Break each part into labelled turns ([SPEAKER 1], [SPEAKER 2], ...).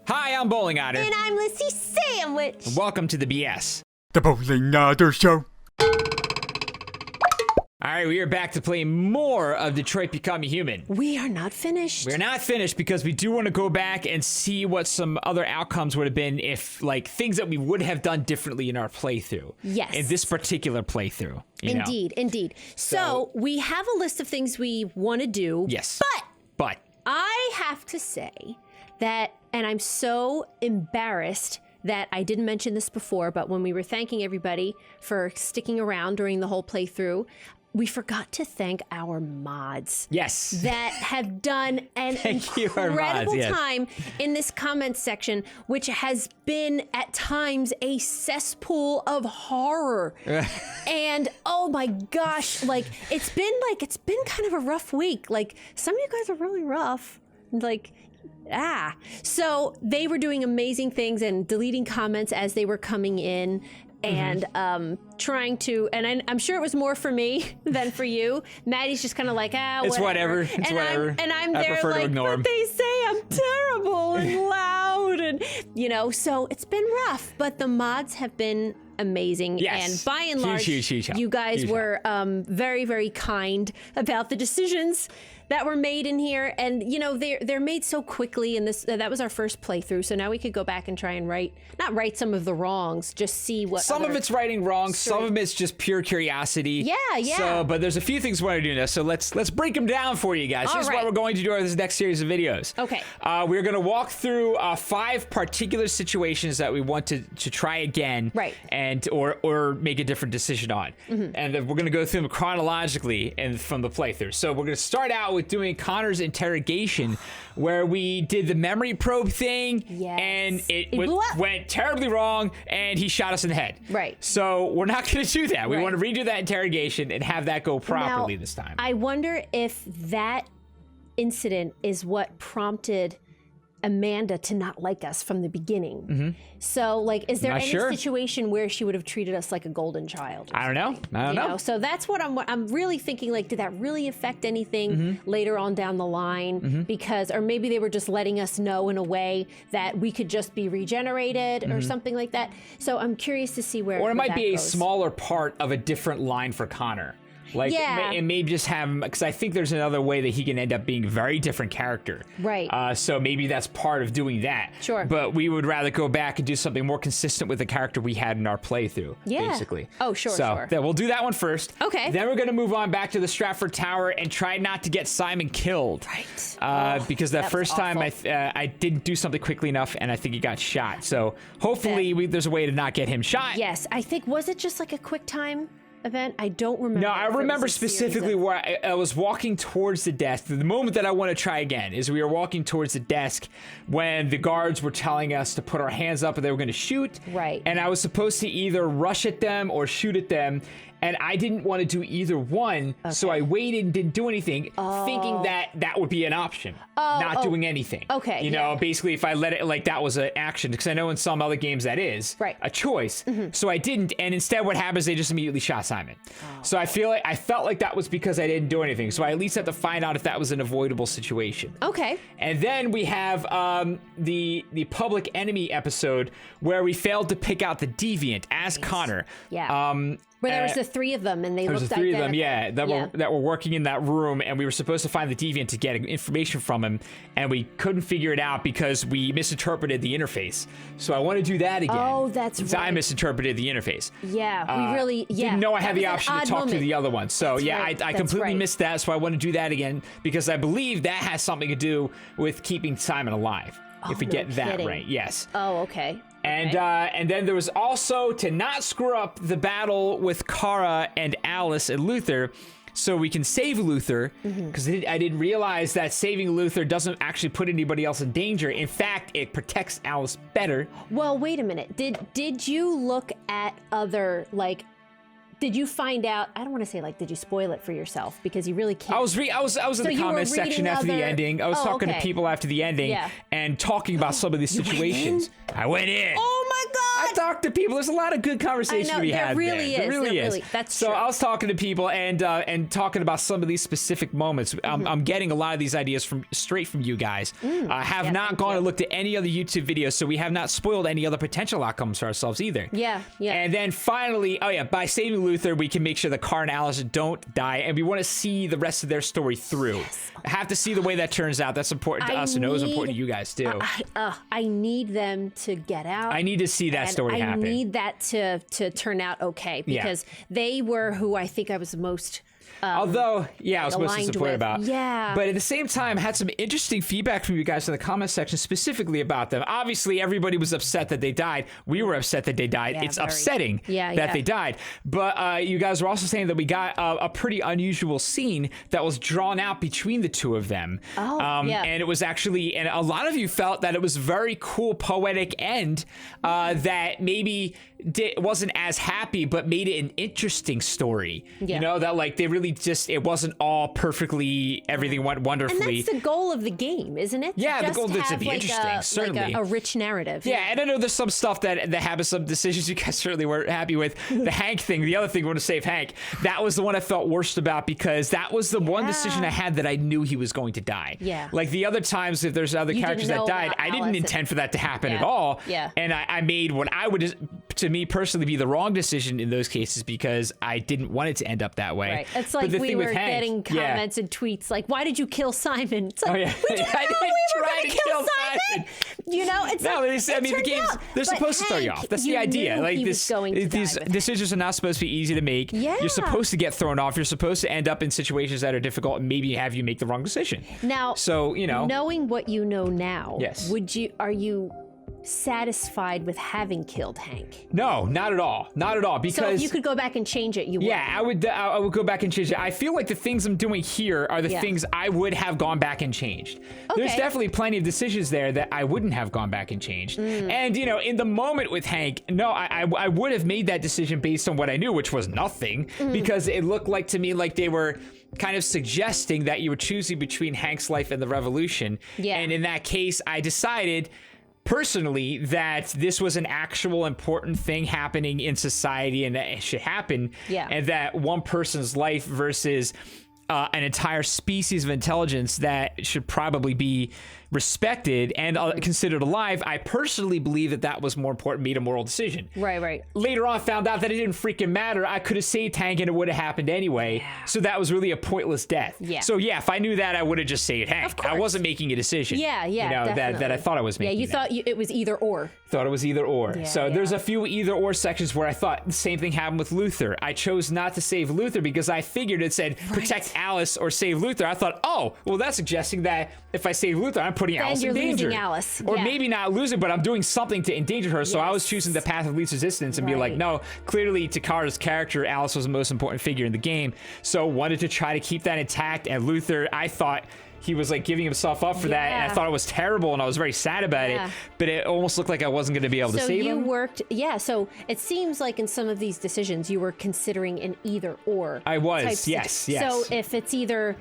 [SPEAKER 1] Hi, I'm Bowling Otter.
[SPEAKER 2] And I'm Lissy Sandwich.
[SPEAKER 1] Welcome to the BS.
[SPEAKER 3] The Bowling Otter Show.
[SPEAKER 1] All right, we are back to play more of Detroit Become Human.
[SPEAKER 2] We are not finished.
[SPEAKER 1] We're not finished because we do want to go back and see what some other outcomes would have been if, like, things that we would have done differently in our playthrough.
[SPEAKER 2] Yes.
[SPEAKER 1] In this particular playthrough.
[SPEAKER 2] Indeed. So we have a list of things we want to do.
[SPEAKER 1] Yes. But
[SPEAKER 2] I have to say that, and I'm so embarrassed that I didn't mention this before, but when we were thanking everybody for sticking around during the whole playthrough, we forgot to thank our mods.
[SPEAKER 1] Yes.
[SPEAKER 2] That have done an incredible time in this comment section, which has been at times a cesspool of horror. And oh my gosh, it's been kind of a rough week. Like, some of you guys are really rough. So they were doing amazing things and deleting comments as they were coming in. And trying to, and I'm sure it was more for me than for you. Maddie's just kind of like,
[SPEAKER 1] it's whatever. It's whatever.
[SPEAKER 2] I'm there like, but they say I'm terrible and loud, and so it's been rough. But the mods have been amazing, and by and large, you guys were very, very kind about the decisions that were made in here, and they're made so quickly. And that was our first playthrough, so now we could go back and try and not right some of the wrongs, just see what.
[SPEAKER 1] Some of it's righting wrong, some of it's just pure curiosity.
[SPEAKER 2] Yeah.
[SPEAKER 1] So, but there's a few things we want to do now. So let's break them down for you guys. Here's what we're going to do in this next series of videos. Okay. We're going to walk through 5 particular situations that we want to try again. Right. And or make a different decision on. And then we're going to go through them chronologically and from the playthrough. So we're going to start out with doing Connor's interrogation, where we did the memory probe thing, and it went terribly wrong, and he shot us in the head. Right. So we're not going to do that. We want to redo that interrogation and have that go properly this time.
[SPEAKER 2] I wonder if that incident is what prompted Amanda to not like us from the beginning. So, is there any situation where she would have treated us like a golden child?
[SPEAKER 1] I don't know.
[SPEAKER 2] So that's what I'm really thinking. Did that really affect anything later on down the line? Because, or maybe they were just letting us know in a way that we could just be regenerated or something like that. So I'm curious to see where.
[SPEAKER 1] Or it might be a smaller part of a different line for Connor. And maybe just have him, because I think there's another way that he can end up being a very different character. Right. So maybe that's part of doing that. Sure. But we would rather go back and do something more consistent with the character we had in our playthrough, basically.
[SPEAKER 2] Oh, sure.
[SPEAKER 1] So we'll do that one first. Okay. Then we're going to move on back to the Stratford Tower and try not to get Simon killed. Right. Because that first time I didn't do something quickly enough, and I think he got shot. So hopefully there's a way to not get him shot.
[SPEAKER 2] Yes. I think, was it just like a quick time event? I don't remember.
[SPEAKER 1] No, I remember specifically where I was walking towards the desk. The moment that I want to try again is we were walking towards the desk when the guards were telling us to put our hands up and they were going to shoot. Right. And I was supposed to either rush at them or shoot at them. And I didn't want to do either one, so I waited and didn't do anything, thinking that would be an option, not doing anything. Okay. Basically, if I let it, that was an action, because I know in some other games that is a choice. So I didn't, and instead what happens, they just immediately shot Simon. So I felt like that was because I didn't do anything. So I at least have to find out if that was an avoidable situation. Okay. And then we have the Public Enemy episode, where we failed to pick out the deviant as Connor. Yeah.
[SPEAKER 2] Where there was the 3 of them, and they looked identical.
[SPEAKER 1] There was 3 of them, that were working in that room, and we were supposed to find the deviant to get information from him, and we couldn't figure it out because we misinterpreted the interface. So I want to do that again.
[SPEAKER 2] Oh, that's right.
[SPEAKER 1] I misinterpreted the interface.
[SPEAKER 2] Yeah, we really
[SPEAKER 1] didn't know I had the option to talk to the other one. So I completely missed that. So I want to do that again because I believe that has something to do with keeping Simon alive. If we get that right, yes.
[SPEAKER 2] Oh, okay.
[SPEAKER 1] And then there was also to not screw up the battle with Kara and Alice and Luther, so we can save Luther, because I didn't realize that saving Luther doesn't actually put anybody else in danger. In fact, it protects Alice better.
[SPEAKER 2] Well, wait a minute. Did you look at other did you find out? I don't want to say did you spoil it for yourself, because you really can't.
[SPEAKER 1] I was in the comments section after the ending. I was talking to people after the ending and talking about some of these situations. I went in.
[SPEAKER 2] Oh my God!
[SPEAKER 1] I talk to people. There's a lot of good conversation to be had.
[SPEAKER 2] There really is. That's true.
[SPEAKER 1] So I was talking to people and talking about some of these specific moments. I'm getting a lot of these ideas straight from you guys. I have not gone and looked at any other YouTube videos, so we have not spoiled any other potential outcomes for ourselves either.
[SPEAKER 2] Yeah.
[SPEAKER 1] And then finally, by saving Luther, we can make sure that Car and Alice don't die, and we want to see the rest of their story through. Yes. I have to see the way that turns out. That's important to us, and it was important to you guys too.
[SPEAKER 2] I need them to get out.
[SPEAKER 1] I need to see that story happen.
[SPEAKER 2] I need that to turn out okay, because they were who I think I was the most
[SPEAKER 1] Although, I was most disappointed about.
[SPEAKER 2] Yeah.
[SPEAKER 1] But at the same time, I had some interesting feedback from you guys in the comment section specifically about them. Obviously, everybody was upset that they died. We were upset that they died. It's upsetting that they died. But you guys were also saying that we got a pretty unusual scene that was drawn out between the two of them. And it was actually, and a lot of you felt that it was a very cool poetic end that maybe wasn't as happy, but made it an interesting story. You know, that like they really just, it wasn't all perfectly, everything went wonderfully.
[SPEAKER 2] And that's the goal of the game, isn't it?
[SPEAKER 1] Yeah, the goal is to be interesting, certainly.
[SPEAKER 2] Like a rich narrative.
[SPEAKER 1] Yeah, and I know there's some stuff that happens, some decisions you guys certainly weren't happy with. The Hank thing, the other thing, we want to save Hank. That was the one I felt worst about because that was the one decision I had that I knew he was going to die.
[SPEAKER 2] Yeah.
[SPEAKER 1] Like the other times, if there's other characters that died, I didn't intend for that to happen at all.
[SPEAKER 2] Yeah.
[SPEAKER 1] And I made what I would, to me personally, be the wrong decision in those cases because I didn't want it to end up that way.
[SPEAKER 2] Right. It's like we were getting comments and tweets like, "Why did you kill Simon?" It's like, we didn't know we were going to kill Simon. You know, it's
[SPEAKER 1] no. I mean, the games they're supposed to throw you off. That's the idea. Like these decisions are not supposed to be easy to make. Yeah. You're supposed to get thrown off. You're supposed to end up in situations that are difficult and maybe have you make the wrong decision.
[SPEAKER 2] Now,
[SPEAKER 1] so
[SPEAKER 2] knowing what you know now,
[SPEAKER 1] yes.
[SPEAKER 2] Are you satisfied with having killed Hank?
[SPEAKER 1] No, not at all. Not at all. Because
[SPEAKER 2] so if you could go back and change it, you would.
[SPEAKER 1] Yeah, I would go back and change it. I feel like the things I'm doing here are the things I would have gone back and changed. Okay. There's definitely plenty of decisions there that I wouldn't have gone back and changed. And in the moment with Hank, no, I would have made that decision based on what I knew, which was nothing, because it looked like to me like they were kind of suggesting that you were choosing between Hank's life and the revolution. Yeah. And in that case, I decided personally that this was an actual important thing happening in society and that it should happen. Yeah. And that one person's life versus an entire species of intelligence that should probably be respected and considered alive. I personally believe that was more important, made a moral decision.
[SPEAKER 2] Right.
[SPEAKER 1] Later on, I found out that it didn't freaking matter. I could have saved Hank and it would have happened anyway. Yeah. So that was really a pointless death. Yeah. So if I knew that, I would have just saved Hank. I wasn't making a decision.
[SPEAKER 2] Yeah,
[SPEAKER 1] that I thought I was making.
[SPEAKER 2] Yeah, you thought it was either or.
[SPEAKER 1] Thought it was either or. Yeah, so there's a few either or sections where I thought the same thing happened with Luther. I chose not to save Luther because I figured it said protect Alice or save Luther. I thought, that's suggesting that if I save Luther, I'm putting Alice in danger.
[SPEAKER 2] Alice.
[SPEAKER 1] Or maybe not losing, but I'm doing something to endanger her. So I was choosing the path of least resistance and be like, no, clearly Takara's character, Alice was the most important figure in the game. So wanted to try to keep that intact. And Luther, I thought he was like giving himself up for that, and I thought it was terrible, and I was very sad about it. But it almost looked like I wasn't going to be able to save him.
[SPEAKER 2] So it seems like in some of these decisions you were considering an either or.
[SPEAKER 1] I was, yes.
[SPEAKER 2] So if it's either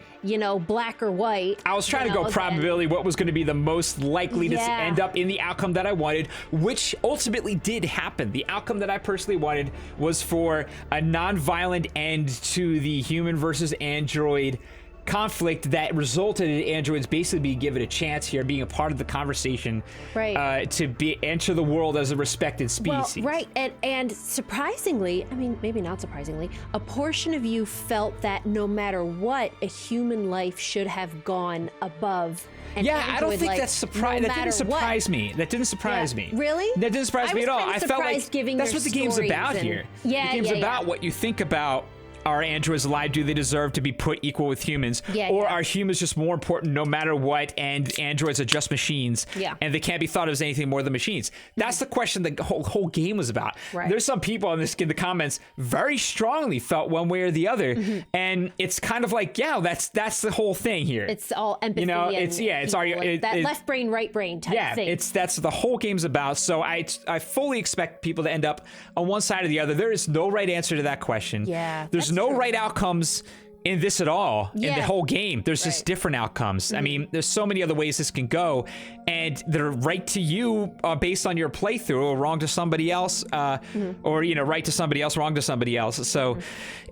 [SPEAKER 2] black or white,
[SPEAKER 1] I was trying to go probability, what was going to be the most likely to end up in the outcome that I wanted, which ultimately did happen. The outcome that I personally wanted was for a non-violent end to the human versus android conflict that resulted in androids basically being given a chance here, being a part of the conversation, to enter the world as a respected species.
[SPEAKER 2] Well, and surprisingly, I mean, maybe not surprisingly, a portion of you felt that no matter what, a human life should have gone above.
[SPEAKER 1] I don't think that's surprising. That didn't surprise me. That didn't surprise me.
[SPEAKER 2] Really?
[SPEAKER 1] That didn't surprise me at all. I felt like that's what the game's about here. The game's about what you think about. Are androids alive? Do they deserve to be put equal with humans? Or are humans just more important no matter what, and androids are just machines, and they can't be thought of as anything more than machines? That's the question the whole game was about. Right. There's some people in the comments very strongly felt one way or the other, and it's kind of like, that's the whole thing here.
[SPEAKER 2] It's all empathy. That left brain, right brain type thing.
[SPEAKER 1] That's the whole game's about. So I fully expect people to end up on one side or the other. There is no right answer to that question.
[SPEAKER 2] Yeah.
[SPEAKER 1] There's no right outcomes in this at all, in the whole game. There's just different outcomes. I mean, there's so many other ways this can go, and they're right to you based on your playthrough, or wrong to somebody else, or right to somebody else, wrong to somebody else. So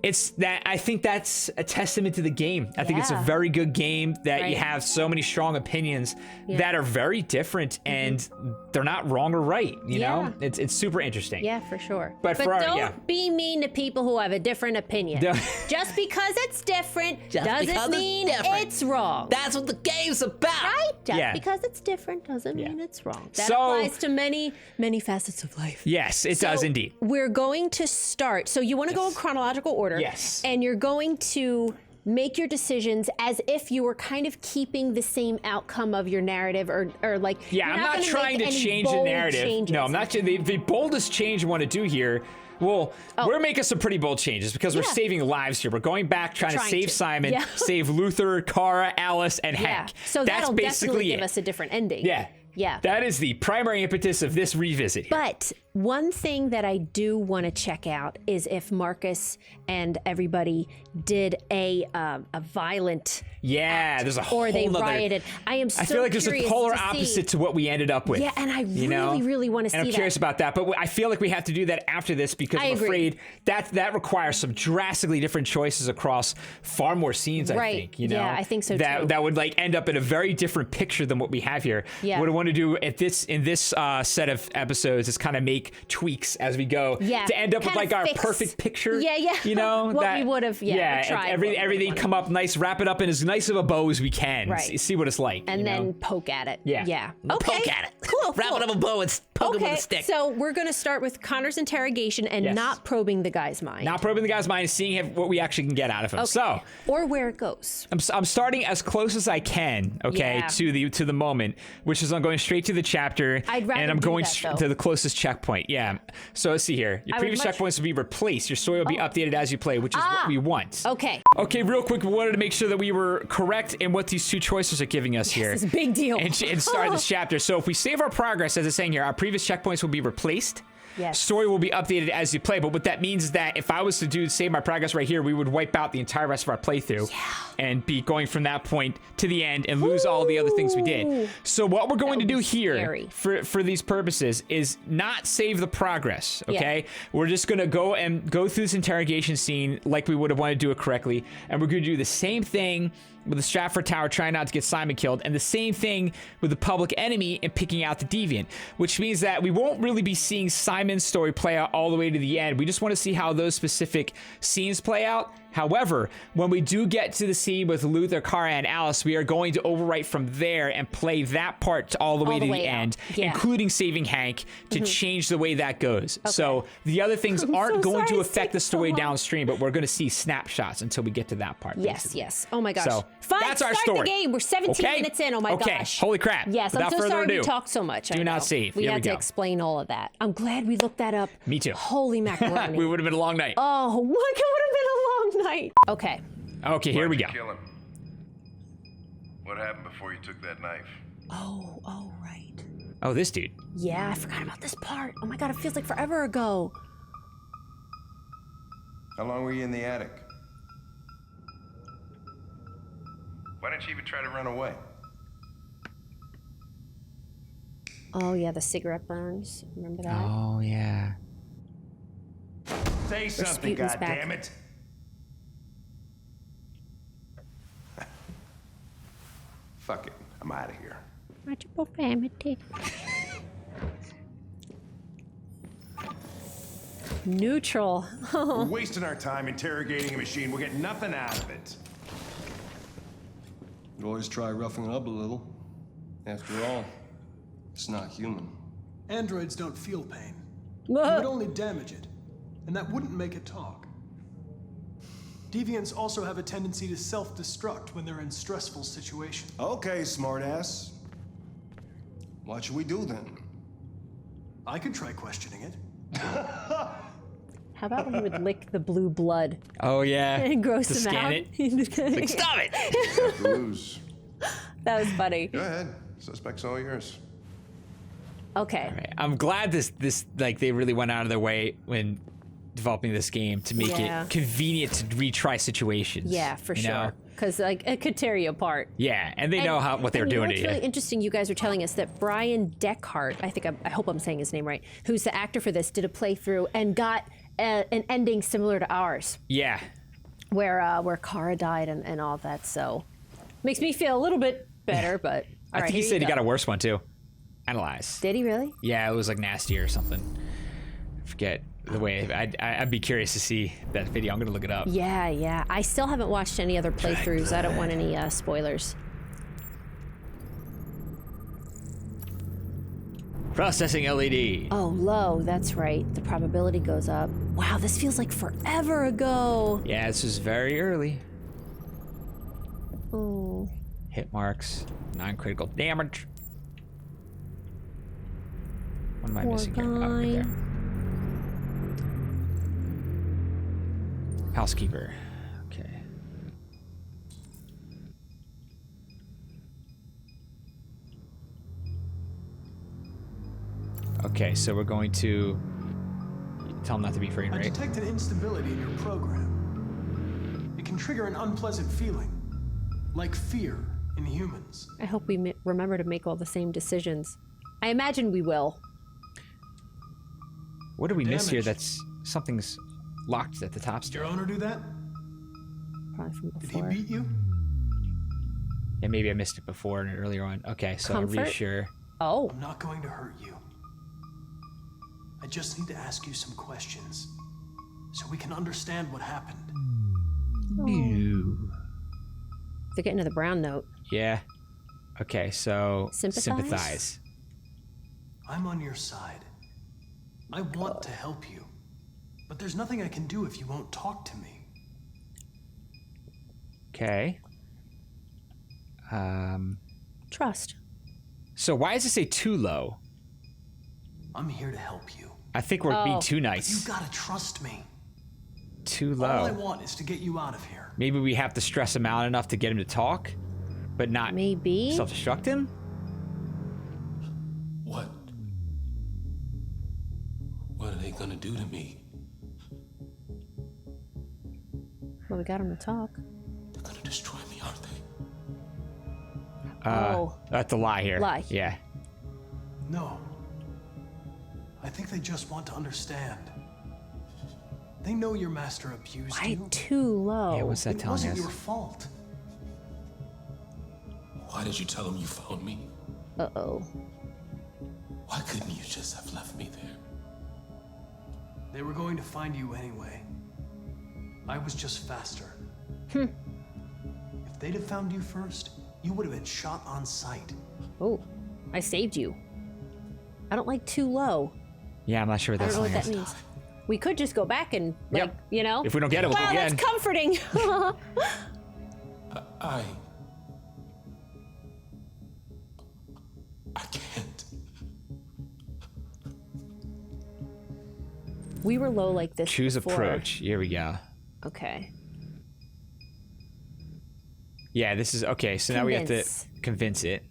[SPEAKER 1] it's that. I think that's a testament to the game. I think it's a very good game that you have so many strong opinions that are very different, and they're not wrong or right. You know, it's super interesting.
[SPEAKER 2] Yeah, for sure.
[SPEAKER 1] But
[SPEAKER 2] don't be mean to people who have a different opinion. Just because it's different doesn't mean it's wrong.
[SPEAKER 4] That's what the game's about.
[SPEAKER 2] Right? Just because it's different doesn't mean it's wrong. That applies to many, many facets of life.
[SPEAKER 1] Yes, it does indeed.
[SPEAKER 2] We're going to start. So you want to go in chronological order.
[SPEAKER 1] Yes.
[SPEAKER 2] And you're going to make your decisions as if you were kind of keeping the same outcome of your narrative, or like.
[SPEAKER 1] Yeah, I'm not trying to change the narrative.
[SPEAKER 2] Changes.
[SPEAKER 1] No, I'm not. The boldest change I want to do here. Well, we're making some pretty bold changes because we're saving lives here. We're going back, trying to save Simon, save Luther, Kara, Alice, and Hank.
[SPEAKER 2] So
[SPEAKER 1] that's
[SPEAKER 2] that'll
[SPEAKER 1] basically
[SPEAKER 2] definitely give us a different ending. Yeah.
[SPEAKER 1] That is the primary impetus of this revisit here.
[SPEAKER 2] But one thing that I do want to check out is if Marcus and everybody did a violent act,
[SPEAKER 1] there's a whole
[SPEAKER 2] or they rioted. I
[SPEAKER 1] feel like there's a polar opposite to what we ended up with.
[SPEAKER 2] Yeah, and I really want to see that.
[SPEAKER 1] And I'm curious about that, but I feel like we have to do that after this because I'm afraid that requires some drastically different choices across far more scenes. I think.
[SPEAKER 2] Yeah, I think so too.
[SPEAKER 1] That would like end up in a very different picture than what we have here. Yeah. What I want to do in this set of episodes is kind of make tweaks as we go to end up with like our perfect picture.
[SPEAKER 2] You know, what we would have tried.
[SPEAKER 1] Everything come up nice, wrap it up in as nice of a bow as we can. Right. See what it's like.
[SPEAKER 2] And then poke at it. Yeah.
[SPEAKER 4] Okay. Poke at it. Cool. Wrap it up a bow and poke it with a stick.
[SPEAKER 2] So we're going to start with Connor's interrogation and not probing the guy's mind.
[SPEAKER 1] Not probing the guy's mind, seeing what we actually can get out of him.
[SPEAKER 2] Okay.
[SPEAKER 1] So,
[SPEAKER 2] or where it goes.
[SPEAKER 1] I'm starting as close as I can, to the moment, which is I'm going straight to the chapter, and I'm going to the closest checkpoint. Yeah. So let's see here. Your previous checkpoints will be replaced. Your story will be updated as you play, which is what we want.
[SPEAKER 2] Okay.
[SPEAKER 1] Okay, real quick, we wanted to make sure that we were correct in what these two choices are giving us here.
[SPEAKER 2] This is a big deal.
[SPEAKER 1] And start this chapter. So if we save our progress, as it's saying here, our previous checkpoints will be replaced.
[SPEAKER 2] Yes.
[SPEAKER 1] Story will be updated as you play, but what that means is that if I was to save my progress right here, we would wipe out the entire rest of our playthrough and be going from that point to the end and lose all the other things we did. So what we're going to do here for these purposes is not save the progress, okay? We're just going to go through this interrogation scene like we would have wanted to do it correctly, and we're going to do the same thing with the Stratford Tower, trying not to get Simon killed, and the same thing with the public enemy and picking out the deviant, which means that we won't really be seeing Simon's story play out all the way to the end. We just want to see how those specific scenes play out. However, when we do get to the scene with Luther, Kara, and Alice, we are going to overwrite from there and play that part all the way to the end, including saving Hank, to change the way that goes. Okay. So the other things aren't going to affect the story downstream, but we're going to see snapshots until we get to that part.
[SPEAKER 2] Yes. Oh my gosh.
[SPEAKER 1] So that's our story.
[SPEAKER 2] Start the game. We're 17 minutes in. Oh my gosh.
[SPEAKER 1] Holy crap.
[SPEAKER 2] Yes,
[SPEAKER 1] Without
[SPEAKER 2] I'm so
[SPEAKER 1] further
[SPEAKER 2] sorry
[SPEAKER 1] ado,
[SPEAKER 2] we talked so much.
[SPEAKER 1] Do not save.
[SPEAKER 2] We
[SPEAKER 1] Here
[SPEAKER 2] had
[SPEAKER 1] we
[SPEAKER 2] to
[SPEAKER 1] go.
[SPEAKER 2] explain all of that. I'm glad we looked that up.
[SPEAKER 1] Me too.
[SPEAKER 2] Holy macaroni.
[SPEAKER 1] We would have been a long night.
[SPEAKER 2] Oh, what? It would have been a long night. Okay.
[SPEAKER 1] Okay, here we go.
[SPEAKER 5] Kill him? What happened before you took that knife?
[SPEAKER 2] Oh, right.
[SPEAKER 1] Oh, this dude.
[SPEAKER 2] Yeah, I forgot about this part. Oh my god, it feels like forever ago.
[SPEAKER 5] How long were you in the attic? Why didn't you even try to run away?
[SPEAKER 2] Oh yeah, the cigarette burns. Remember that?
[SPEAKER 1] Oh yeah.
[SPEAKER 5] Say something, goddammit. Fuck it. I'm out of here.
[SPEAKER 2] Neutral.
[SPEAKER 5] We're wasting our time interrogating a machine. We'll get nothing out of it.
[SPEAKER 6] You always try roughing it up a little. After all, it's not human.
[SPEAKER 7] Androids don't feel pain. You would only damage it, and that wouldn't make it talk. Deviants also have a tendency to self-destruct when they're in stressful situations.
[SPEAKER 6] Okay, smartass. What should we do then?
[SPEAKER 7] I could try questioning it.
[SPEAKER 2] How about when he would lick the blue blood?
[SPEAKER 1] Oh yeah.
[SPEAKER 2] And gross
[SPEAKER 1] to
[SPEAKER 2] him
[SPEAKER 1] scan
[SPEAKER 2] out.
[SPEAKER 1] it. Like, stop it.
[SPEAKER 5] Have to lose.
[SPEAKER 2] That was funny.
[SPEAKER 5] Go ahead. Suspect's all yours.
[SPEAKER 2] Okay.
[SPEAKER 1] All right. I'm glad this like they really went out of their way when developing this game to make it convenient to retry situations.
[SPEAKER 2] Yeah, for sure. Because like it could tear you apart.
[SPEAKER 1] Yeah, and they know what they're doing to you.
[SPEAKER 2] It's really interesting. You guys are telling us that Brian Deckhart, I hope I'm saying his name right, who's the actor for this, did a playthrough and got an ending similar to ours.
[SPEAKER 1] Yeah.
[SPEAKER 2] Where Kara died and all that. So makes me feel a little bit better, but
[SPEAKER 1] I think he said he got a worse one too. Analyze.
[SPEAKER 2] Did he really?
[SPEAKER 1] Yeah, it was like nasty or something. I forget the way. I'd be curious to see that video. I'm gonna look it up.
[SPEAKER 2] Yeah. I still haven't watched any other playthroughs. I don't want any spoilers.
[SPEAKER 1] Processing LED.
[SPEAKER 2] Oh, low. That's right. The probability goes up. Wow, this feels like forever ago.
[SPEAKER 1] Yeah, this was very early.
[SPEAKER 2] Oh.
[SPEAKER 1] Hit marks, non-critical damage. What am I missing here? Oh, right there. Housekeeper. Okay. Okay, so we're going to tell him not to be afraid,
[SPEAKER 7] I
[SPEAKER 1] right?
[SPEAKER 7] detected instability in your program. It can trigger an unpleasant feeling, like fear in humans.
[SPEAKER 2] I hope we remember to make all the same decisions. I imagine we will.
[SPEAKER 1] What did we miss here? That's something's locked at the top
[SPEAKER 7] Did
[SPEAKER 1] still.
[SPEAKER 7] your owner do that?
[SPEAKER 2] Probably from
[SPEAKER 7] Did
[SPEAKER 2] before.
[SPEAKER 7] he beat you?
[SPEAKER 1] Yeah, maybe I missed it before in an earlier one. Okay, so
[SPEAKER 2] Comfort?
[SPEAKER 1] reassure.
[SPEAKER 2] Oh.
[SPEAKER 7] I'm not going to hurt you. I just need to ask you some questions so we can understand what happened.
[SPEAKER 1] Ew.
[SPEAKER 2] They're getting to the brown note.
[SPEAKER 1] Yeah. Okay, so
[SPEAKER 2] Sympathize?
[SPEAKER 7] I'm on your side. I want to help you, but there's nothing I can do if you won't talk to me.
[SPEAKER 1] Okay.
[SPEAKER 2] Trust.
[SPEAKER 1] So why does it say too low?
[SPEAKER 7] I'm here to help you.
[SPEAKER 1] I think we're being too nice.
[SPEAKER 7] You gotta trust me.
[SPEAKER 1] Too low.
[SPEAKER 7] All I want is to get you out of here.
[SPEAKER 1] Maybe we have to stress him out enough to get him to talk, but not
[SPEAKER 2] maybe
[SPEAKER 1] self-destruct him?
[SPEAKER 8] What? What are they gonna do to me?
[SPEAKER 2] Well, we got him to talk.
[SPEAKER 8] They're gonna destroy me, aren't they?
[SPEAKER 1] That's a lie here.
[SPEAKER 2] Lie.
[SPEAKER 1] Yeah.
[SPEAKER 7] No. I think they just want to understand. They know your master abused
[SPEAKER 2] Why
[SPEAKER 7] you.
[SPEAKER 2] too low?
[SPEAKER 1] Yeah, what's that
[SPEAKER 7] It
[SPEAKER 1] telling
[SPEAKER 7] wasn't
[SPEAKER 1] us?
[SPEAKER 7] your fault.
[SPEAKER 8] Why did you tell them you found me?
[SPEAKER 2] Uh-oh.
[SPEAKER 8] Why couldn't you just have left me there?
[SPEAKER 7] They were going to find you anyway. I was just faster. If they'd have found you first, you would have been shot on sight.
[SPEAKER 2] Oh, I saved you. I don't like too low.
[SPEAKER 1] Yeah, I'm not sure what
[SPEAKER 2] I
[SPEAKER 1] that's
[SPEAKER 2] don't know what
[SPEAKER 1] telling
[SPEAKER 2] that
[SPEAKER 1] us.
[SPEAKER 2] means. We could just go back and, like,
[SPEAKER 1] Yep.
[SPEAKER 2] you know?
[SPEAKER 1] If we don't get it, we'll
[SPEAKER 2] wow,
[SPEAKER 1] go again.
[SPEAKER 2] that's comforting.
[SPEAKER 8] I can't.
[SPEAKER 2] We were low like this
[SPEAKER 1] Choose
[SPEAKER 2] before.
[SPEAKER 1] approach. Here we go.
[SPEAKER 2] Okay.
[SPEAKER 1] Yeah, this is okay. So now we have to
[SPEAKER 2] Convince.
[SPEAKER 1] convince it.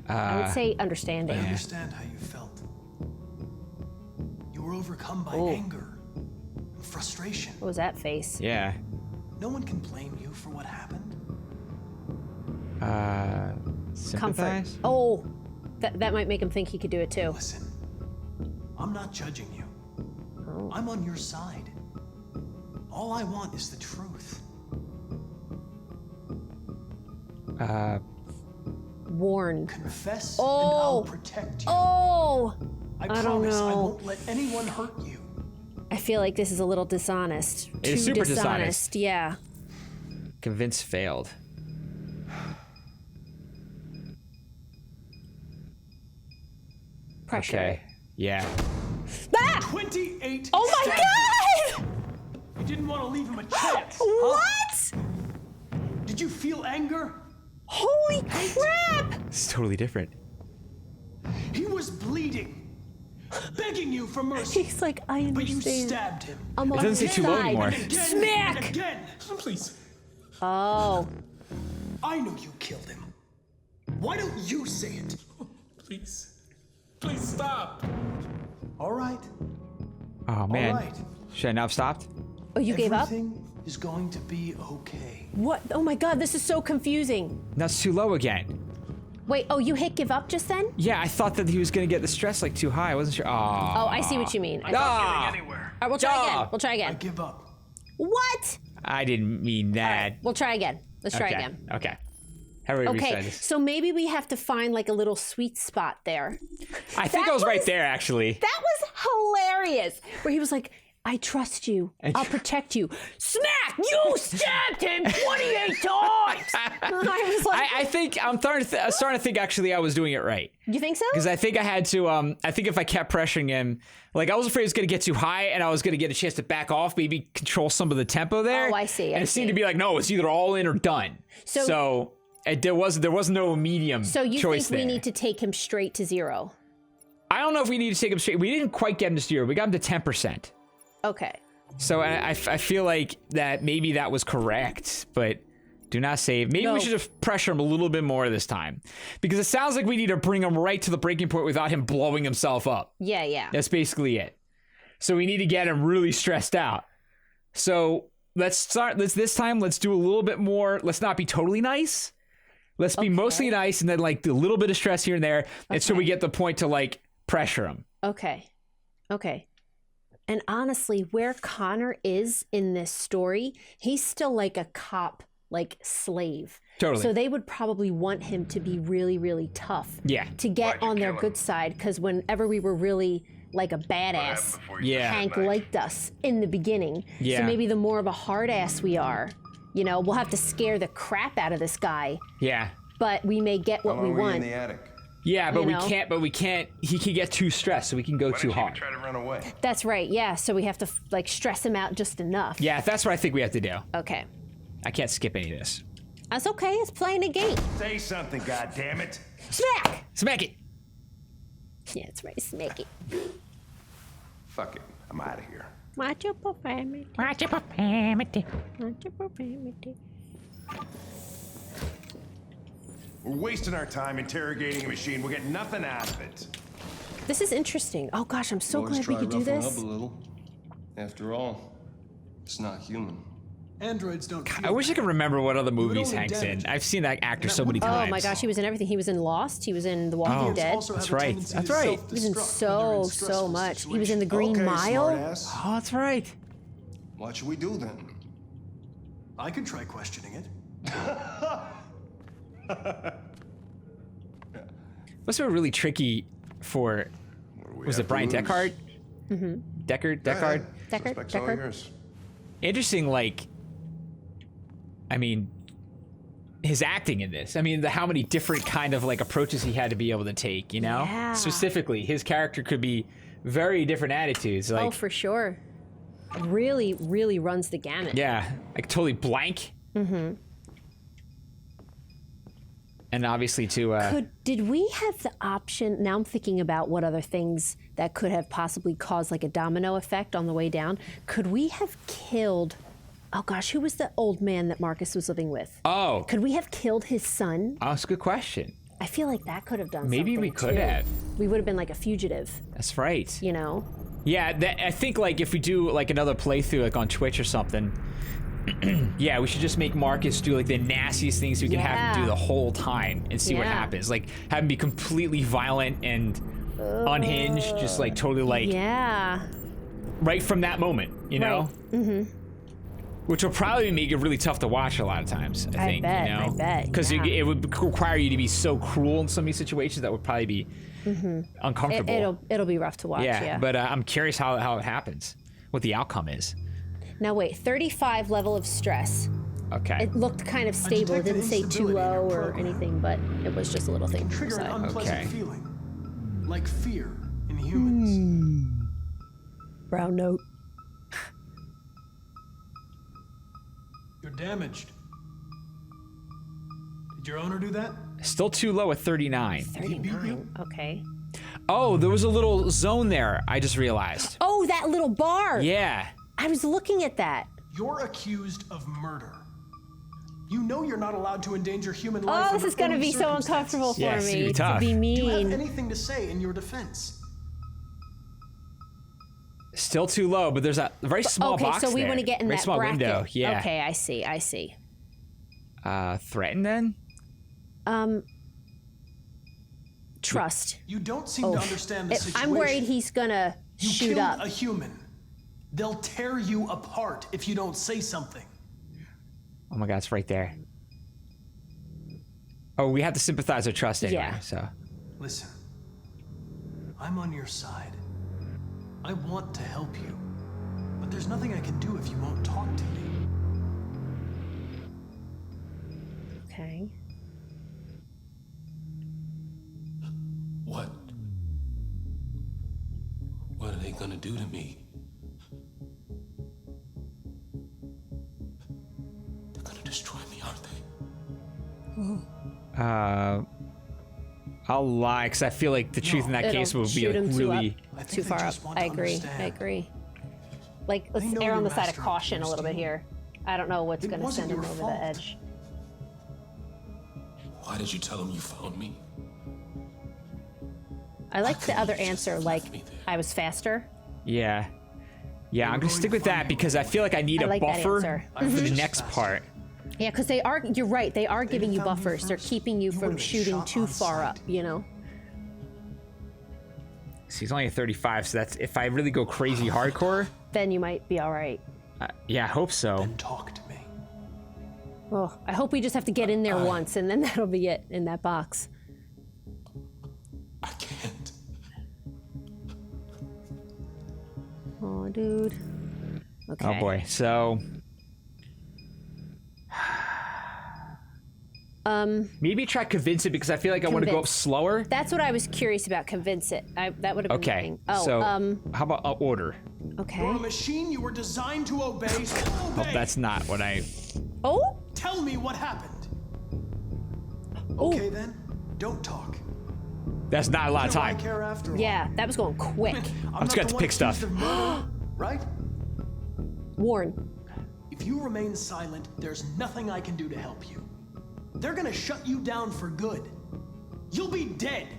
[SPEAKER 2] I would say understanding.
[SPEAKER 7] I understand how you felt. You were overcome by anger and frustration.
[SPEAKER 2] What was that face?
[SPEAKER 1] Yeah.
[SPEAKER 7] No one can blame you for what happened.
[SPEAKER 2] Comfort.
[SPEAKER 1] Sympathize?
[SPEAKER 2] Oh, that might make him think he could do it too.
[SPEAKER 7] Listen, I'm not judging you. I'm on your side. All I want is the truth.
[SPEAKER 2] Warned.
[SPEAKER 7] Confess and I'll protect you.
[SPEAKER 2] Oh!
[SPEAKER 7] I
[SPEAKER 2] don't
[SPEAKER 7] promise I
[SPEAKER 2] know.
[SPEAKER 7] won't let anyone hurt you.
[SPEAKER 2] I feel like this is a little dishonest.
[SPEAKER 1] It is
[SPEAKER 2] Too
[SPEAKER 1] super dishonest.
[SPEAKER 2] Yeah.
[SPEAKER 1] Convince failed.
[SPEAKER 2] Pressure.
[SPEAKER 1] Okay. Yeah.
[SPEAKER 2] Ah!
[SPEAKER 7] 28
[SPEAKER 2] Oh my
[SPEAKER 7] stabs.
[SPEAKER 2] god!
[SPEAKER 7] You didn't want to leave him a chance.
[SPEAKER 2] What?
[SPEAKER 7] Did you feel anger?
[SPEAKER 2] Holy crap!
[SPEAKER 1] It's totally different.
[SPEAKER 7] He was bleeding, begging you for mercy.
[SPEAKER 2] He's like, I understand.
[SPEAKER 7] But you stabbed him.
[SPEAKER 2] I'm on
[SPEAKER 1] doesn't say
[SPEAKER 2] his
[SPEAKER 1] too low
[SPEAKER 2] side.
[SPEAKER 1] anymore.
[SPEAKER 7] Again
[SPEAKER 2] Smack!
[SPEAKER 7] and again.
[SPEAKER 8] Please.
[SPEAKER 2] Oh.
[SPEAKER 7] I know you killed him. Why don't you say it?
[SPEAKER 8] Please. Please stop.
[SPEAKER 7] All right.
[SPEAKER 1] Oh man.
[SPEAKER 7] All right.
[SPEAKER 1] Should I not have stopped?
[SPEAKER 2] Oh, you gave up?
[SPEAKER 7] Everything is going to be okay.
[SPEAKER 2] What? Oh my God, this is so confusing.
[SPEAKER 1] That's too low again.
[SPEAKER 2] Wait, oh, you hit give up just then?
[SPEAKER 1] Yeah, I thought that he was gonna get the stress like too high. I wasn't sure.
[SPEAKER 2] Oh, I see what you mean. All right, we'll try again. We'll try
[SPEAKER 7] I
[SPEAKER 2] again.
[SPEAKER 7] give up.
[SPEAKER 2] What?
[SPEAKER 1] I didn't mean that.
[SPEAKER 2] We'll try again. Let's try
[SPEAKER 1] Okay.
[SPEAKER 2] again.
[SPEAKER 1] Okay. How do we
[SPEAKER 2] Okay,
[SPEAKER 1] reset this?
[SPEAKER 2] so maybe we have to find like a little sweet spot there.
[SPEAKER 1] I think
[SPEAKER 2] that
[SPEAKER 1] I was right
[SPEAKER 2] was-
[SPEAKER 1] there actually.
[SPEAKER 2] That was hilarious. Where he was like, I trust you. I'll protect you. Smack! You stabbed him 28 times! I was like,
[SPEAKER 1] I think I'm starting to think actually I was doing it right.
[SPEAKER 2] you think so?
[SPEAKER 1] Because I think I had to, I think if I kept pressuring him, like I was afraid it was going to get too high and I was going to get a chance to back off, maybe control some of the tempo there.
[SPEAKER 2] Oh, I see.
[SPEAKER 1] And it seemed to be like, no, it's either all in or done. So there was no medium
[SPEAKER 2] So you
[SPEAKER 1] choice
[SPEAKER 2] think we
[SPEAKER 1] there.
[SPEAKER 2] need to take him straight to 0?
[SPEAKER 1] I don't know if we need to take him straight. We didn't quite get him to 0. We got him to 10%.
[SPEAKER 2] Okay.
[SPEAKER 1] So I feel like that maybe that was correct, but do not save. Maybe we should just pressure him a little bit more this time. Because it sounds like we need to bring him right to the breaking point without him blowing himself up.
[SPEAKER 2] Yeah.
[SPEAKER 1] That's basically it. So we need to get him really stressed out. So this time, let's do a little bit more. Let's not be totally nice. Let's be mostly nice and then like a little bit of stress here and there. And so we get the point to like pressure him.
[SPEAKER 2] Okay. And honestly, where Connor is in this story, he's still like a cop, like slave.
[SPEAKER 1] Totally.
[SPEAKER 2] So they would probably want him to be really, really tough.
[SPEAKER 1] Yeah.
[SPEAKER 2] To get on their good side, because whenever we were really like a badass,
[SPEAKER 1] Yeah.
[SPEAKER 2] Hank liked us in the beginning.
[SPEAKER 1] Yeah.
[SPEAKER 2] So maybe the more of a hard ass we are, we'll have to scare the crap out of this guy,
[SPEAKER 1] Yeah.
[SPEAKER 2] but we may get what we
[SPEAKER 5] in
[SPEAKER 2] want.
[SPEAKER 5] the attic.
[SPEAKER 1] Yeah, but
[SPEAKER 2] You know?
[SPEAKER 1] we can't. He can get too stressed, so we can go too hard.
[SPEAKER 5] Try to run away.
[SPEAKER 2] That's right. Yeah. So we have to like stress him out just enough.
[SPEAKER 1] Yeah, that's what I think we have to do.
[SPEAKER 2] Okay.
[SPEAKER 1] I can't skip any of this.
[SPEAKER 2] That's okay. It's playing a game.
[SPEAKER 5] Say something, goddammit.
[SPEAKER 2] Smack!
[SPEAKER 1] Smack it.
[SPEAKER 2] Yeah, that's right. Smack it.
[SPEAKER 5] Fuck it. I'm out of here.
[SPEAKER 2] Watch your profanity. Watch your profanity. Watch your profanity.
[SPEAKER 5] We're wasting our time interrogating a machine. We'll get nothing out of it.
[SPEAKER 2] This is interesting. Oh gosh, I'm so
[SPEAKER 6] Always
[SPEAKER 2] glad we
[SPEAKER 6] try
[SPEAKER 2] could do
[SPEAKER 6] roughing
[SPEAKER 2] this.
[SPEAKER 6] up a little. After all, it's not human.
[SPEAKER 7] Androids don't.
[SPEAKER 1] I wish I could remember what other movies
[SPEAKER 7] only
[SPEAKER 1] Hank's in.
[SPEAKER 7] damage
[SPEAKER 1] I've seen that actor so
[SPEAKER 7] that
[SPEAKER 1] many
[SPEAKER 7] would-
[SPEAKER 1] times.
[SPEAKER 2] Oh my gosh, he was in everything. He was in Lost. He was in The Walking Dead.
[SPEAKER 7] also
[SPEAKER 1] That's
[SPEAKER 7] have a
[SPEAKER 1] right.
[SPEAKER 7] tendency
[SPEAKER 1] That's
[SPEAKER 7] to
[SPEAKER 1] right.
[SPEAKER 2] He was in
[SPEAKER 7] self-destruct when they're in
[SPEAKER 2] so
[SPEAKER 7] stressful
[SPEAKER 2] much. He was in The
[SPEAKER 7] situations.
[SPEAKER 2] Green
[SPEAKER 5] Okay,
[SPEAKER 2] Mile.
[SPEAKER 5] smartass.
[SPEAKER 1] Oh, that's right.
[SPEAKER 6] What should we do then?
[SPEAKER 7] I could try questioning it.
[SPEAKER 1] Must have been really tricky for. Was it Brian Deckard? Mm-hmm. Deckard.
[SPEAKER 2] Deckard.
[SPEAKER 5] Suspect's all
[SPEAKER 2] Deckard.
[SPEAKER 5] yours.
[SPEAKER 1] Interesting. Like, I mean, his acting in this. I mean, how many different kind of like approaches he had to be able to take. You know,
[SPEAKER 2] Yeah.
[SPEAKER 1] specifically, his character could be very different attitudes. Like,
[SPEAKER 2] Oh, for sure. Really, really runs the gamut.
[SPEAKER 1] yeah, like totally blank. Mm-hmm. And obviously to
[SPEAKER 2] Did we have the option? Now I'm thinking about what other things that could have possibly caused like a domino effect on the way down. Could we have killed? Oh gosh, who was the old man that Marcus was living with?
[SPEAKER 1] oh,
[SPEAKER 2] Could we have killed his son?
[SPEAKER 1] that's a good question.
[SPEAKER 2] I feel like that could have done
[SPEAKER 1] Maybe
[SPEAKER 2] something
[SPEAKER 1] we could
[SPEAKER 2] too.
[SPEAKER 1] have.
[SPEAKER 2] We would have been like a fugitive,
[SPEAKER 1] That's right.
[SPEAKER 2] you know?
[SPEAKER 1] Yeah, I think like if we do like another playthrough like on Twitch or something, yeah, we should just make Marcus do like the nastiest things we can have him do
[SPEAKER 2] Yeah.
[SPEAKER 1] the whole time and see what
[SPEAKER 2] Yeah.
[SPEAKER 1] happens. Like have him be completely violent and unhinged, just like totally like
[SPEAKER 2] Yeah.
[SPEAKER 1] right from that moment, you know?
[SPEAKER 2] Right. Mm-hmm.
[SPEAKER 1] Which will probably make it really tough to watch a lot of times, I think.
[SPEAKER 2] bet,
[SPEAKER 1] you know?
[SPEAKER 2] I bet,
[SPEAKER 1] Because
[SPEAKER 2] yeah.
[SPEAKER 1] it would require you to be so cruel in some of these situations that would probably be uncomfortable.
[SPEAKER 2] It'll be rough to watch. Yeah.
[SPEAKER 1] But I'm curious how it happens, what the outcome is.
[SPEAKER 2] Now wait, 35 level of stress.
[SPEAKER 1] Okay.
[SPEAKER 2] It looked kind of stable. It
[SPEAKER 7] detected
[SPEAKER 2] didn't say too
[SPEAKER 7] instability in your
[SPEAKER 2] low or
[SPEAKER 7] program.
[SPEAKER 2] anything, but it was just a little thing.
[SPEAKER 7] Trigger an
[SPEAKER 2] So-
[SPEAKER 7] unpleasant
[SPEAKER 1] Okay.
[SPEAKER 7] feeling, like fear in humans.
[SPEAKER 2] Brown note.
[SPEAKER 7] You're damaged. Did your owner do that?
[SPEAKER 1] Still too low at 39.
[SPEAKER 2] 39. Okay.
[SPEAKER 1] Oh, there was a little zone there, I just realized.
[SPEAKER 2] Oh, that little bar.
[SPEAKER 1] Yeah.
[SPEAKER 2] I was looking at that.
[SPEAKER 7] You're accused of murder. You know you're not allowed to endanger human life.
[SPEAKER 2] Oh, this
[SPEAKER 7] under
[SPEAKER 2] is going to
[SPEAKER 7] any
[SPEAKER 2] be so uncomfortable for
[SPEAKER 1] Yeah, it's gonna be
[SPEAKER 2] me
[SPEAKER 1] tough.
[SPEAKER 2] to be
[SPEAKER 7] circumstances. Do you have
[SPEAKER 2] mean.
[SPEAKER 7] anything to say in your defense?
[SPEAKER 1] Still too low, but there's a very small box
[SPEAKER 2] so we
[SPEAKER 1] there.
[SPEAKER 2] want to get in
[SPEAKER 1] very
[SPEAKER 2] that
[SPEAKER 1] small
[SPEAKER 2] bracket.
[SPEAKER 1] window. Yeah.
[SPEAKER 2] Okay, I see.
[SPEAKER 1] Threaten then?
[SPEAKER 2] Trust.
[SPEAKER 7] You don't seem to understand the situation.
[SPEAKER 2] I'm worried he's gonna shoot up.
[SPEAKER 7] A human. They'll tear you apart if you don't say something.
[SPEAKER 1] Oh my God, it's right there. Oh, we have to sympathize or trust anyway,
[SPEAKER 2] Yeah.
[SPEAKER 1] so.
[SPEAKER 7] Listen, I'm on your side. I want to help you, but there's nothing I can do if you won't talk to me.
[SPEAKER 2] Okay.
[SPEAKER 8] What? What are they gonna do to me? They're gonna destroy me, aren't they?
[SPEAKER 1] I'll lie, because I feel like the truth in that case would be like really...
[SPEAKER 2] Too far up. I agree. Like, let's err on the side of caution a little bit here. I don't know what's gonna send him over the edge.
[SPEAKER 8] Why did you tell them you found me?
[SPEAKER 2] I like the other answer, like, I was faster.
[SPEAKER 1] Yeah. Yeah, I'm gonna stick with that because I feel like I need a buffer for the next part.
[SPEAKER 2] Yeah, because you're right, they are giving you buffers. They're keeping you from shooting too far up, you know?
[SPEAKER 1] So he's only a 35, so that's, if I really go crazy hardcore...
[SPEAKER 2] Then you might be alright.
[SPEAKER 1] Yeah, I hope so.
[SPEAKER 7] Then talk to me.
[SPEAKER 2] Oh, I hope we just have to get in there once, and then that'll be it, in that box.
[SPEAKER 8] I can't.
[SPEAKER 2] Oh, dude. Okay.
[SPEAKER 1] Oh boy, so... maybe try convince it because I feel like I want to go up slower.
[SPEAKER 2] That's what I was curious about. Convince it. That would have been
[SPEAKER 1] okay.
[SPEAKER 2] Oh,
[SPEAKER 1] so how about order?
[SPEAKER 2] Okay.
[SPEAKER 7] You're a machine. You were designed to obey. So obey.
[SPEAKER 1] Oh, that's not what I.
[SPEAKER 2] Oh.
[SPEAKER 7] Tell me what happened. Okay then. Don't talk.
[SPEAKER 1] That's not a lot of time.
[SPEAKER 7] I care after all.
[SPEAKER 2] Yeah, that was going quick.
[SPEAKER 1] I'm just going to pick stuff.
[SPEAKER 7] Right?
[SPEAKER 2] Warren.
[SPEAKER 7] If you remain silent, there's nothing I can do to help you. They're gonna shut you down for good. You'll be dead.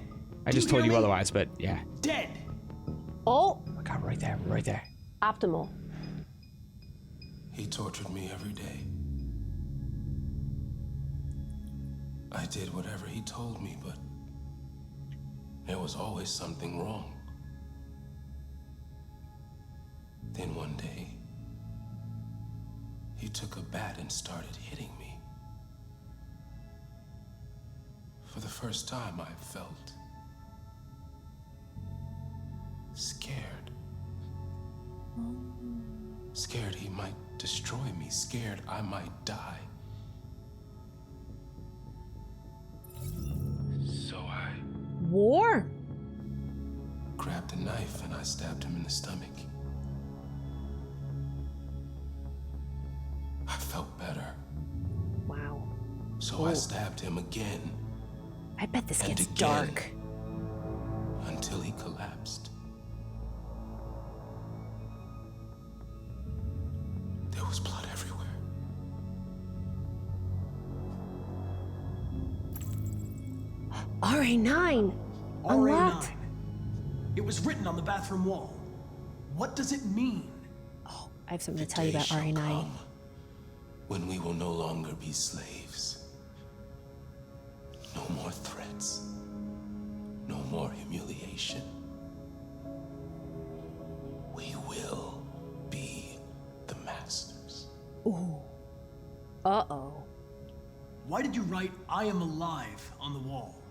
[SPEAKER 1] I just told you otherwise, but yeah.
[SPEAKER 7] Dead.
[SPEAKER 2] Oh.
[SPEAKER 1] Oh my God, right there, right there.
[SPEAKER 2] Optimal.
[SPEAKER 8] He tortured me every day. I did whatever he told me, but there was always something wrong. Then one day, he took a bat and started hitting me. For the first time, I felt scared. Scared he might destroy me, scared I might die. So I grabbed a knife and I stabbed him in the stomach. I felt better.
[SPEAKER 2] Wow.
[SPEAKER 8] So I stabbed him again.
[SPEAKER 2] I bet this gets
[SPEAKER 8] again,
[SPEAKER 2] dark.
[SPEAKER 8] Until he collapsed. There was blood everywhere.
[SPEAKER 2] RA9.
[SPEAKER 7] RA9. It was written on the bathroom wall. What does it mean?
[SPEAKER 2] Oh, I have something to tell you about RA9.
[SPEAKER 8] When we will no longer be slaves. No more threats. No more humiliation. We will be the masters.
[SPEAKER 2] Ooh. Uh-oh.
[SPEAKER 7] Why did you write "I am alive" on the wall?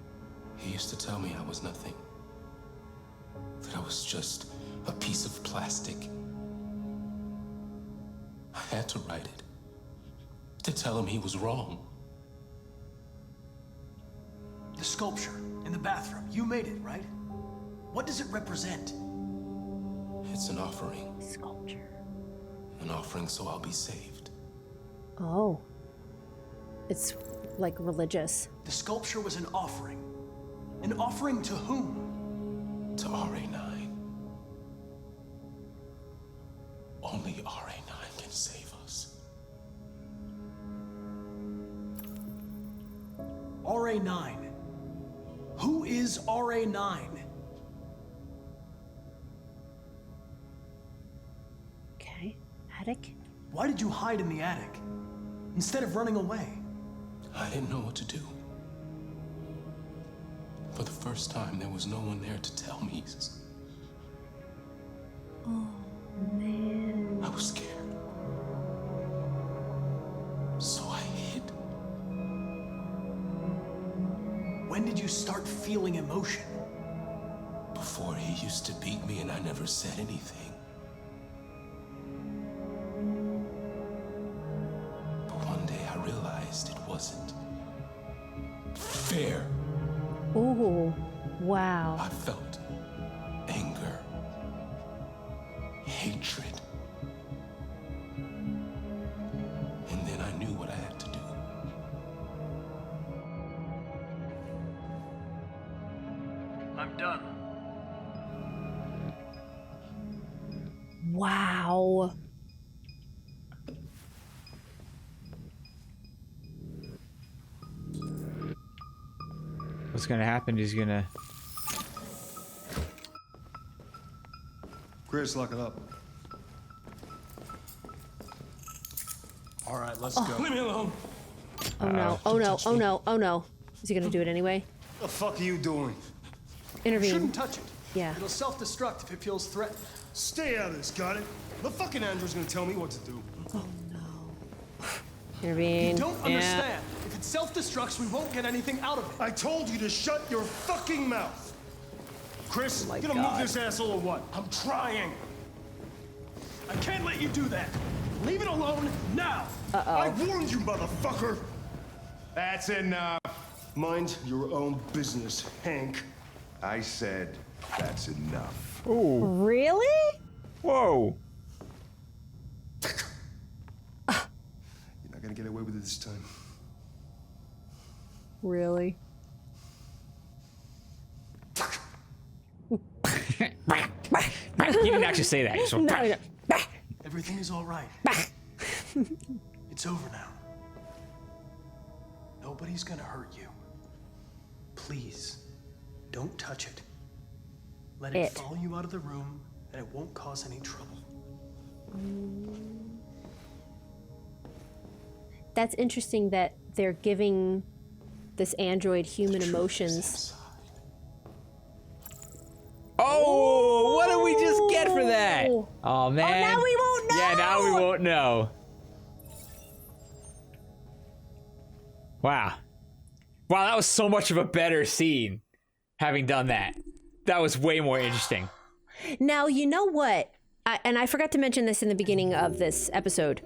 [SPEAKER 8] He used to tell me I was nothing. That I was just a piece of plastic. I had to write it. To tell him he was wrong.
[SPEAKER 7] The sculpture in the bathroom, you made it, right? What does it represent?
[SPEAKER 8] It's an offering.
[SPEAKER 2] Sculpture.
[SPEAKER 8] An offering so I'll be saved.
[SPEAKER 2] Oh. It's like religious.
[SPEAKER 7] The sculpture was an offering. An offering to whom?
[SPEAKER 8] To RA9. Only RA9 can save us.
[SPEAKER 7] RA9. Who is RA9?
[SPEAKER 2] attic?
[SPEAKER 7] Why did you hide in the attic instead of running away?
[SPEAKER 8] I didn't know what to do. For the first time, there was no one there to tell me.
[SPEAKER 2] Oh, man.
[SPEAKER 8] I was scared. So I hid.
[SPEAKER 7] When did you start feeling emotion?
[SPEAKER 8] Before, he used to beat me and I never said anything. But one day I realized it wasn't fair.
[SPEAKER 2] Ooh, wow.
[SPEAKER 8] I felt anger, hatred. And then I knew what I had to do.
[SPEAKER 7] I'm done.
[SPEAKER 2] Wow.
[SPEAKER 1] What's gonna happen? He's gonna.
[SPEAKER 6] Chris, lock it up.
[SPEAKER 7] All right, let's go.
[SPEAKER 8] Leave me alone.
[SPEAKER 2] Oh no, oh no, oh no, oh no. Is he gonna do it anyway?
[SPEAKER 6] The fuck are you doing?
[SPEAKER 2] Intervene.
[SPEAKER 7] Shouldn't touch it.
[SPEAKER 2] Yeah.
[SPEAKER 7] It'll self-destruct if it feels threatened.
[SPEAKER 6] Stay out of this, got it? The fucking Andrew's gonna tell me what to do.
[SPEAKER 2] Oh no. Intervene.
[SPEAKER 7] You don't understand. If it self-destructs, we won't get anything out of it.
[SPEAKER 6] I told you to shut your fucking mouth. Chris, you gonna move this asshole or what? I'm trying.
[SPEAKER 7] I can't let you do that. Leave it alone now.
[SPEAKER 6] I warned you, motherfucker. That's enough. Mind your own business, Hank.
[SPEAKER 5] I said that's enough.
[SPEAKER 2] Really?
[SPEAKER 1] Whoa.
[SPEAKER 6] You're not gonna get away with it this time.
[SPEAKER 2] Really?
[SPEAKER 1] He didn't actually say that. He just went,
[SPEAKER 2] No.
[SPEAKER 7] Everything is all right. It's over now. Nobody's gonna hurt you. Please, don't touch it. Let it follow you out of the room, and it won't cause any trouble.
[SPEAKER 2] That's interesting that they're giving this android human emotions.
[SPEAKER 1] Oh, what did we just get for that? Oh man.
[SPEAKER 2] Oh, now we won't know.
[SPEAKER 1] Yeah, now we won't know. Wow. Wow, that was so much of a better scene having done that. That was way more interesting.
[SPEAKER 2] Now, you know what? And I forgot to mention this in the beginning of this episode,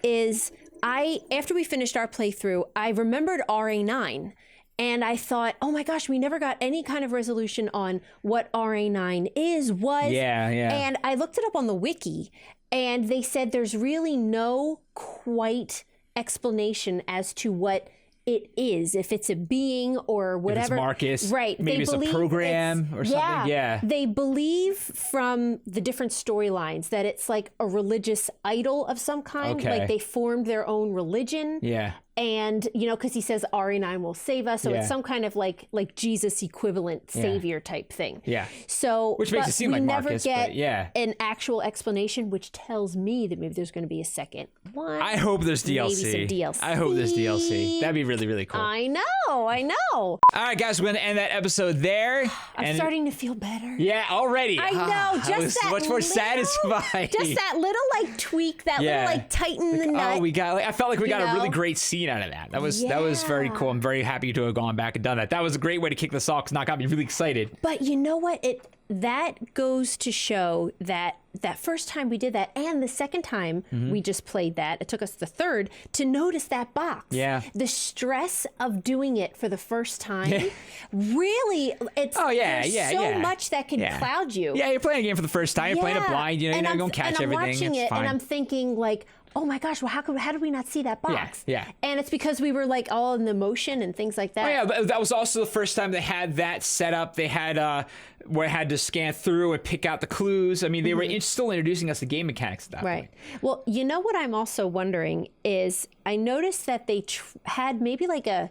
[SPEAKER 2] is after we finished our playthrough, I remembered RA9. And I thought, oh my gosh, we never got any kind of resolution on what RA9 was.
[SPEAKER 1] Yeah.
[SPEAKER 2] And I looked it up on the wiki, and they said there's really no quite explanation as to what it is, if it's a being or whatever.
[SPEAKER 1] If it's Marcus.
[SPEAKER 2] Right.
[SPEAKER 1] Maybe it's a program or something. Yeah.
[SPEAKER 2] They believe from the different storylines that it's like a religious idol of some kind.
[SPEAKER 1] Okay.
[SPEAKER 2] Like they formed their own religion.
[SPEAKER 1] Yeah.
[SPEAKER 2] And, you know, because he says RA9 will save us. So it's some kind of like Jesus equivalent savior type thing.
[SPEAKER 1] Yeah.
[SPEAKER 2] So,
[SPEAKER 1] which makes it seem like Marcus,
[SPEAKER 2] we never
[SPEAKER 1] but
[SPEAKER 2] get an actual explanation, which tells me that maybe there's going to be a second one.
[SPEAKER 1] I hope there's DLC.
[SPEAKER 2] Maybe some DLC.
[SPEAKER 1] I hope there's DLC. That'd be really, really cool.
[SPEAKER 2] I know.
[SPEAKER 1] All right, guys, we're going to end that episode there.
[SPEAKER 2] I'm starting to feel better.
[SPEAKER 1] Yeah, already.
[SPEAKER 2] I know. Just that
[SPEAKER 1] much more satisfying.
[SPEAKER 2] Just that little like tweak, that little like tighten the nut.
[SPEAKER 1] Oh, I felt like we got a really great scene out of that. That was very cool. I'm very happy to have gone back and done that. That was a great way to kick this off because that got me really excited.
[SPEAKER 2] But you know what? That goes to show that first time we did that and the second time we just played that, it took us the third to notice that box.
[SPEAKER 1] Yeah.
[SPEAKER 2] The stress of doing it for the first time, really, it's so much that can cloud you.
[SPEAKER 1] Yeah, you're playing a game for the first time. You're playing it blind. You're not going to catch everything.
[SPEAKER 2] I'm watching
[SPEAKER 1] it
[SPEAKER 2] and I'm thinking like, oh my gosh, well, how did we not see that box?
[SPEAKER 1] Yeah.
[SPEAKER 2] And it's because we were like all in the motion and things like that.
[SPEAKER 1] Oh, yeah, but that was also the first time they had that set up. They had where I had to scan through and pick out the clues. I mean, they were still introducing us to game mechanics at that point.
[SPEAKER 2] Well, you know what I'm also wondering is I noticed that they had maybe like a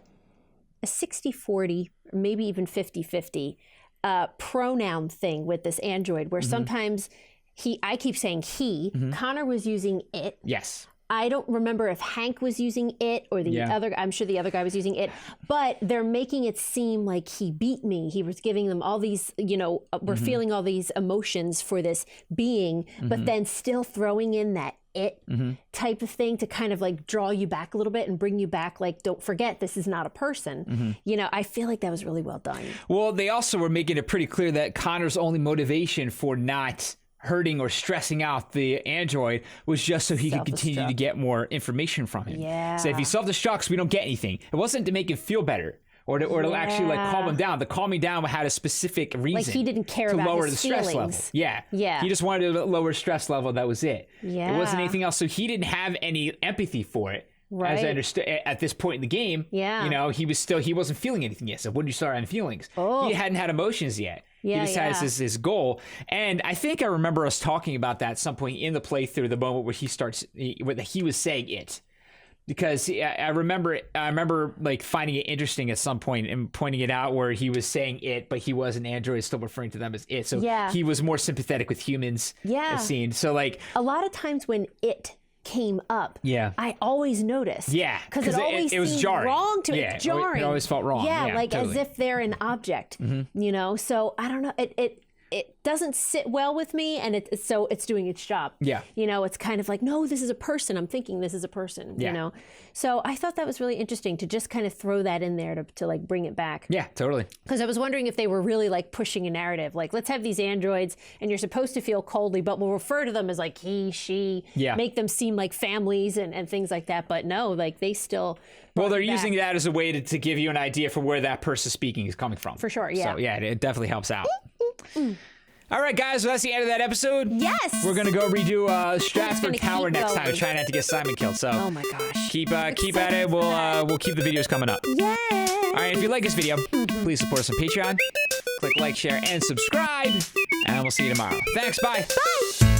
[SPEAKER 2] 60-40, maybe even 50-50 pronoun thing with this android, where sometimes I keep saying he. Connor was using it.
[SPEAKER 1] Yes.
[SPEAKER 2] I don't remember if Hank was using it or the other. I'm sure the other guy was using it, but they're making it seem like he beat me. He was giving them all these, we're feeling all these emotions for this being, but then still throwing in that it type of thing to kind of like draw you back a little bit and bring you back. Like, don't forget, this is not a person. I feel like that was really well done.
[SPEAKER 1] Well, they also were making it pretty clear that Connor's only motivation for not hurting or stressing out the android was just so he could continue to get more information from him.
[SPEAKER 2] Yeah.
[SPEAKER 1] So if he self-destructs, we don't get anything. It wasn't to make him feel better or to actually like calm him down. The calming down had a specific reason.
[SPEAKER 2] Like he didn't care
[SPEAKER 1] to
[SPEAKER 2] about
[SPEAKER 1] lower
[SPEAKER 2] his
[SPEAKER 1] the stress
[SPEAKER 2] feelings.
[SPEAKER 1] level. Yeah.
[SPEAKER 2] Yeah.
[SPEAKER 1] He just wanted to lower stress level. That was it.
[SPEAKER 2] Yeah.
[SPEAKER 1] It wasn't anything else. So he didn't have any empathy for it.
[SPEAKER 2] Right.
[SPEAKER 1] As I understood at this point in the game, he wasn't feeling anything yet. So when you start having feelings, he hadn't had emotions yet.
[SPEAKER 2] Yeah,
[SPEAKER 1] he just has his goal. And I think I remember us talking about that at some point in the playthrough, the moment where he was saying it. Because I remember like finding it interesting at some point and pointing it out where he was saying it, but he was an android still referring to them as it. So he was more sympathetic with humans.
[SPEAKER 2] Yeah.
[SPEAKER 1] It seemed. So like
[SPEAKER 2] a lot of times when it came up, I always noticed.
[SPEAKER 1] Yeah,
[SPEAKER 2] because it always
[SPEAKER 1] was
[SPEAKER 2] seemed
[SPEAKER 1] jarring.
[SPEAKER 2] wrong to me. It's jarring.
[SPEAKER 1] It always felt wrong.
[SPEAKER 2] Yeah, like
[SPEAKER 1] totally.
[SPEAKER 2] as if they're an object. So I don't know. It doesn't sit well with me, and it's doing its job.
[SPEAKER 1] Yeah.
[SPEAKER 2] It's kind of like, no, this is a person. I'm thinking this is a person.
[SPEAKER 1] Yeah.
[SPEAKER 2] So I thought that was really interesting to just kind of throw that in there to like bring it back.
[SPEAKER 1] Yeah, totally.
[SPEAKER 2] Because I was wondering if they were really like pushing a narrative, like let's have these androids, and you're supposed to feel coldly, but we'll refer to them as like he, she, make them seem like families and things like that. But no, like they still.
[SPEAKER 1] Well, they're using that as a way to give you an idea for where that person speaking is coming from.
[SPEAKER 2] For sure, yeah.
[SPEAKER 1] So yeah, it definitely helps out. All right, guys, so that's the end of that episode.
[SPEAKER 2] Yes.
[SPEAKER 1] We're gonna go redo Stratford Tower next time. Try not to get Simon killed. So.
[SPEAKER 2] Oh my gosh.
[SPEAKER 1] Keep at it. We'll keep the videos coming up.
[SPEAKER 2] Yay.
[SPEAKER 1] All right, if you like this video, please support us on Patreon. Click like, share, and subscribe. And we'll see you tomorrow. Thanks. Bye.
[SPEAKER 2] Bye.